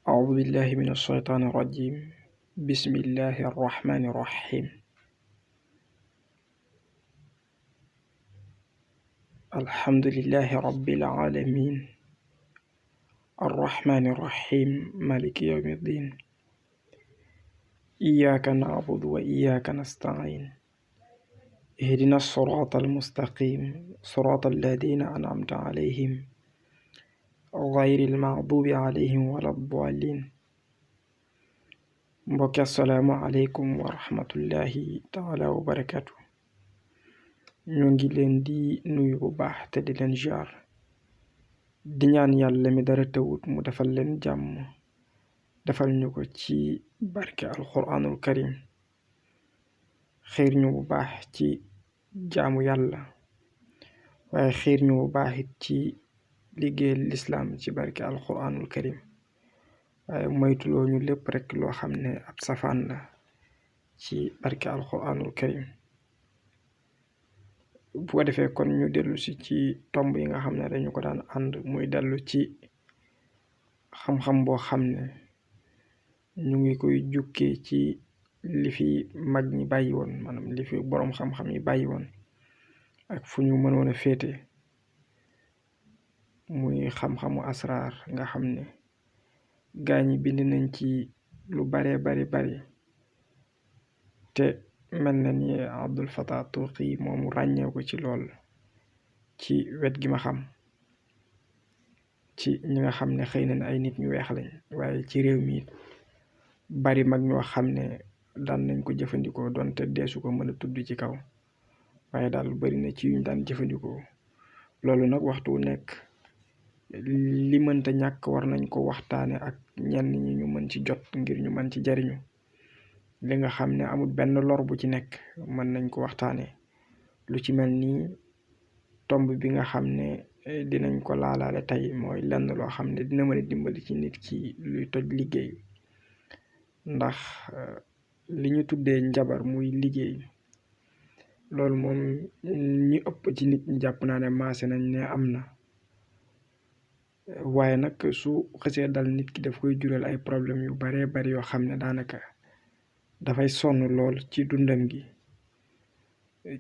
أعوذ بالله من الشيطان الرجيم. بسم الله الرحمن الرحيم. الحمد لله رب العالمين، الرحمن الرحيم، مالك يوم الدين. إياك نعبد وإياك نستعين، اهدنا الصراط المستقيم، صراط الذين أنعمت عليهم غير المغضوب عليهم ولا الضالين. mbokki assalaamu aleykum wa rahmatullahi taala wa barakatu. ñoo ngi leen di nuyu bu baax te di leen jaar di ñaan yàlla mi dara tawut mu defal leen jàmm, defal ñu ko ci barke alquranul karim, xiir ñu bu baax ci jaamu yàlla, waaye xiir ñu bu baax it ci liggéeyal lislaam ci barke alquranul karim, waaye moytuloo ñu lépp rek loo xam ne ab safaan la ci barke alquranul karim. bu ko defee kon ñu dellu si ci tomb yi nga xam ne dañu ko daan ànd, muy dellu ci xam-xam boo xam ne ñu ngi koy jukkee ci li fi mag ñi bàyyi woon, maanaam li fi boroom xam-xam yi bàyyi woon ak fu ñu mënoon a féete, muy xam-xamu asraar nga xam ne gaa ñi bind nañ ci lu bare bari te mel na ni Abdul Fatah Tuuqi moomu ràññee ko ci lool ci wet gi ma xam ci ñi nga xam ne xëy na ay nit ñu weex lañ, waaye ci réew mi bari mag ñoo xam ne daan nañ ko jëfandikoo doonte deesu ko mën a tudd ci kaw, waaye daal bari na ci yuñ daan jëfandikoo. loolu nag waxtu wu nekk li mënta ñàkk war nañ ko waxtaane ak ñenn ñi ñu mën ci jot ngir ñu mën ci jariñu. li nga xam ne amul benn lor bu ci nekk mën nañ ko waxtaane, lu ci mel ni tomb bi nga xam ne dinañ ko laalaale tey, mooy lenn loo xam ne dina mën a dimbali ci nit ki luy toj liggéey. ndax li ñu tuddee njabar muy liggéey, loolu moom ñi ëpp ci nit ñi jàpp naa ne maase nañ ne am na, waaye nag su xësee dal nit ki daf koy jural ay problème yu baree bari yoo xam ne daanaka dafay sonn lool ci dundam gi,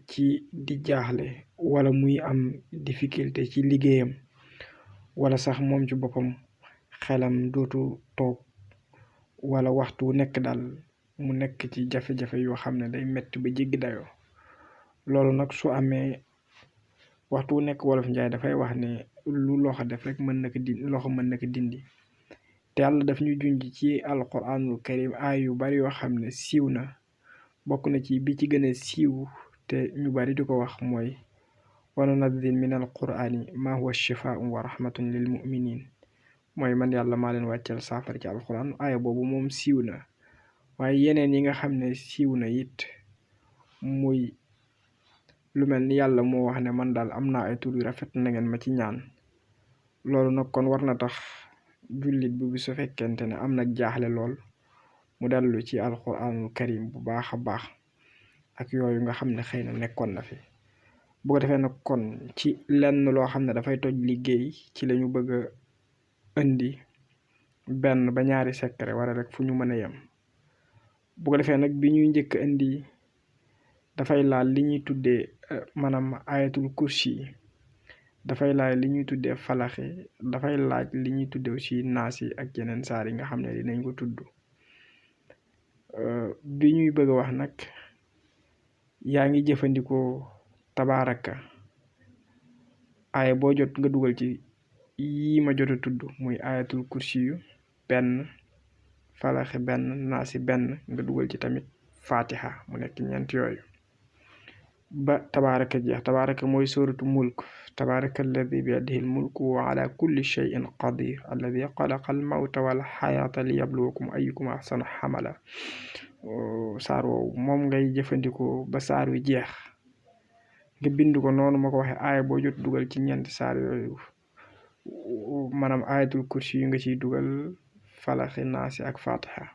ci di jaaxle wala muy am difficulté ci liggéeyam, wala sax moom ci boppam xelam dootu toog, wala waxtu nekk daal mu nekk ci jafe-jafe yoo xam ne day metti ba jéggi dayoo. loolu nag su amee waxtu nekk wolof njaay dafay wax ne lu loxo def rek loxo mën na ko dindi. te yàlla daf ñu junj ci alquranul karim ay yu bari yoo xam ne siiw na, bokk na ci bi ci gën a siiw te ñu bari di ko wax mooy wa nunazzil min alqurani ma huwa shifaa'un wa rahmatun lil muminin, mooy man yàlla maa leen wàcceel saafara ci alquran. aaya boobu moom siiw na, waaye yeneen yi nga xam ne siiw na it muy lu mel ni yàlla moo wax ne man daal am naa ay tur yu rafet na ngeen ma ci ñaan. loolu nag kon war na tax jullit bi su fekkente ne am nag jaaxle lool mu dellu ci alquranul karim bu baax a baax ak yooyu nga xam ne xëy na nekkoon na fi. bu ko defee nag kon ci lenn loo xam ne dafay toj liggéey ci lañu bëgg a indi benn ba ñaari secret wala rek fu ñu mën a yem. bu ko defee nag bi ñuy njëkk indi dafay laal li ñuy tuddee maanaam ayatul kursi, dafay laaj li ñuy tuddee falaxi, dafay laaj li ñuy tuddee aussi naas yi ak yeneen saar yi nga xam ne dinañ ko tudd. bi ñuy bëgg a wax nag yaa ngi jëfandikoo tabaaraka, aaya boo jot nga dugal ci yii ma jot a tudd, muy ayatul kursi yu benn, falaxi benn, naasi benn, nga dugal ci tamit fatiha, mu nekk ñeent yooyu ba tabaaraka jeex. tabaaraka mooy suratu mulk, tabaaraka alladi bi yadihi almulku wa ala kulli shay'in qadir alladi xalaqa almawta wal xayaata liyabluwakum ayyukum ahsanu xamala. saar woowu moom ngay jëfandikoo ba saar wi jeex, nga bind ko noonu ma ko waxee. aaya boo jot dugal ci ñeenti saar yooyu, maanaam ayatul kursi yu nga ciy dugal falaxi, naasi ak fatiha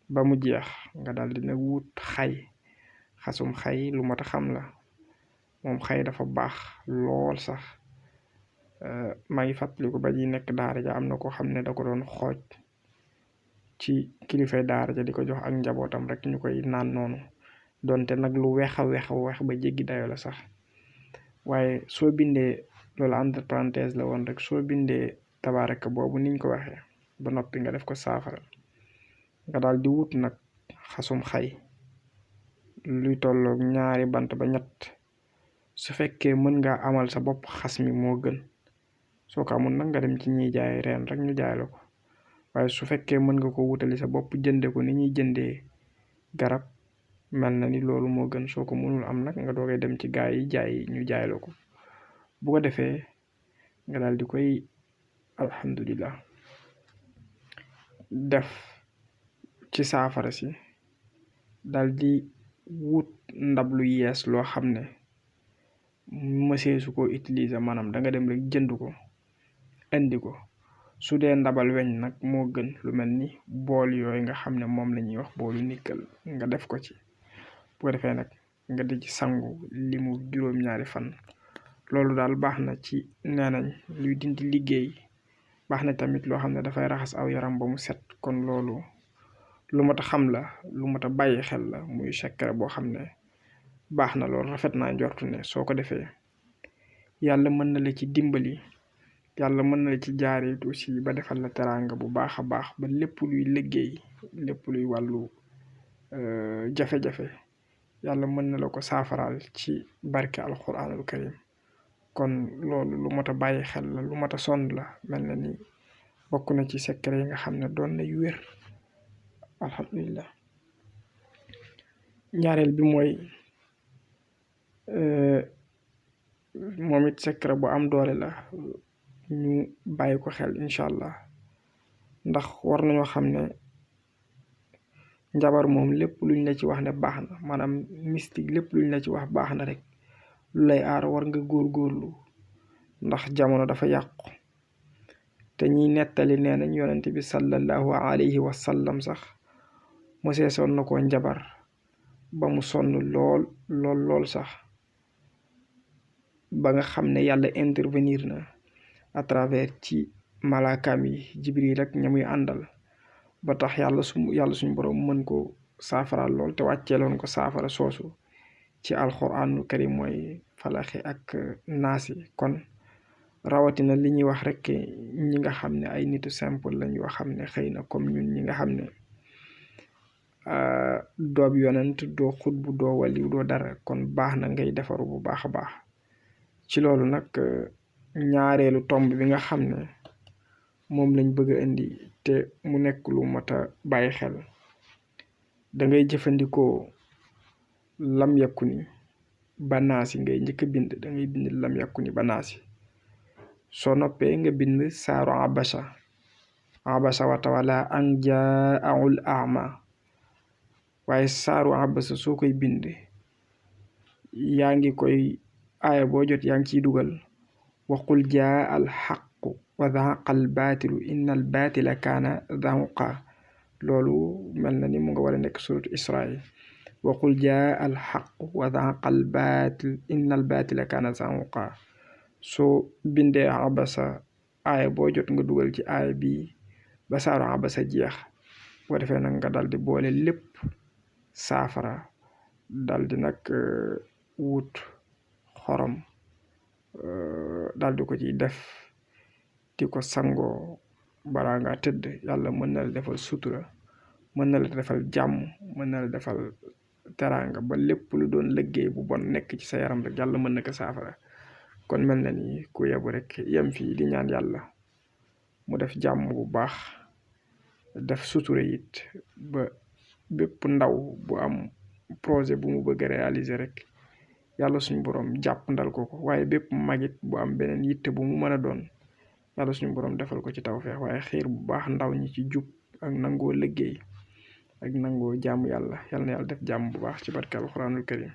ba mu jeex. nga daal dina wut xasum xay, lu mat a xam la, moom xay dafa baax lool sax. maa ngi fàttaliku ba ñuy nekk daara ja am na ko xam ne da ko doon xooj ci kilifay daara ja di ko jox ak njabootam rek ñu koy naan noonu donte nag lu weex a weex ba jéggi dayo la sax waaye soo bindee loolu entre parenthèse la woon rek soo bindee tabaaraka boobu niñ ko waxee ba noppi nga def ko saafara nga daal di wut nag xasum xay luy tolloog 2 bant ba 3 su fekkee mën nga amal sa bopp xas mi moo gën soo ko amul nag nga dem ci ñiy jaay reen rek ñu jaay la ko waaye su fekkee mën nga ko wutali sa bopp jënde ko ni ñuy jëndee garab mel na ni loolu moo gën soo ko mënul am nag nga doogay dem ci gaa yi jaay ñu jaay la ko bu ko defee nga daal di koy alhamdulillah def ci saafara si daal di wut ndab lu yees loo xam ne mësee su ko utiliser maanaam da nga dem rek jënd ko indi ko su dee ndabal weñ nag moo gën lu mel ni bool yooyu nga xam ne moom la ñuy wax boolu nikkal nga def ko ci bu ko defee nag nga di ci sangu limu 2 fan loolu daal baax na ci neenañ luy dindi liggéey baax na tamit loo xam ne dafay raxas aw yaram ba mu set kon loolu lu mat a xam la lu mat a bàyyi xel la muy secret boo xam ne baax na loolu rafet naa njortu ne soo ko defee yàlla mën na la ci dimbali yàlla mën na la ci jaaree aussi ba defal la teraanga bu baax a baax ba lépp luy liggéey lépp luy wàllu jafe-jafe yàlla mën na la ko saafaraal ci barke alquranul karim kon loolu lu mat a bàyyi xel la lu mat a sonn la mel na ni bokk na ci secret yi nga xam ne doon na yu wér alhamdulillah ñaareel bi mooy moom it secret bu am doole la ñu bàyyi ko xel incha allah ndax war nañoo xam ne njabar moom lépp luñ la ci wax ne baax na maanaam mystique lépp luñ la ci wax baax na rek lu lay aar war nga góorgóorlu ndax jamono dafa yàqu te ñiy nettali nee nañ yonent bi sallallahu alayhi wa sallam sax mosee sonn na koo njabar ba mu sonn lool sax ba nga xam ne yàlla intervenir na à travers ci malaakaam yi jibril rek ña muy àndal ba tax yàlla suñu borom mën ko saafaraal lool te wàcceeloon ko saafara soosu ci alxuraanul karim mooy falaxi ak naasi kon rawatina li ñuy wax rek ñi nga xam ne ay nitu simple lañ yoo xam ne xëy na comme ñun ñi nga xam ne doob yonent doo xutbu doo waliw doo dara kon baax na ngay defaru bu baax a baax ci loolu nag ñaareelu tomb bi nga xam ne moom lañ bëgg a indi te mu nekk lu mat a bàyyi xel da ngay jëfandikoo lam yakuni banaasi ngay njëkk a bind da ngay bind lam yakuni banaasi soo noppee nga bind saaru abasa wa tawalla an jaa'ahul a'ma waaye saaru abasa soo koy bind yaa ngi koy aaya boo jot yaa ngi ciy dugal waqul jaa al xaqu wa zahaqa al baatilu inna al baatila kaana zahuqa loolu mel na ni mu nga war a nekk suratu Israa waqul jaa al xaqu wa zahaqa al baatil inna al baatila kaana zahuqa soo bindee abasa aaya boo jot nga dugal ci aaya bi ba saaru abasa jeex boo defee nag nga dal di boole lépp saafara dal di nag wut xorom dal di ko ci def di ko sangoo balaa nga tëdd yàlla mën na la defal sutura mën na la defal jàmm mën na la defal teraanga ba lépp lu doon liggéey bu bon nekk ci sa yaram rek yàlla mën na ko saafara kon mel na ni ku yebu rek yem fii di ñaan yàlla mu def jàmm bu baax def sutura it ba bépp ndaw bu am projet bu mu bëgg a réaliser rek yàlla suñu borom jàpp ndal ko waaye bépp magit bu am beneen yitte bu mu mën a doon yàlla suñu borom defal ko ci tawfeex waaye xiir bu baax ndaw ñi ci jub ak nangoo liggéey ak nangoo jaamu yàlla yal na yàlla def jàmm bu baax ci barke alxuraanul karim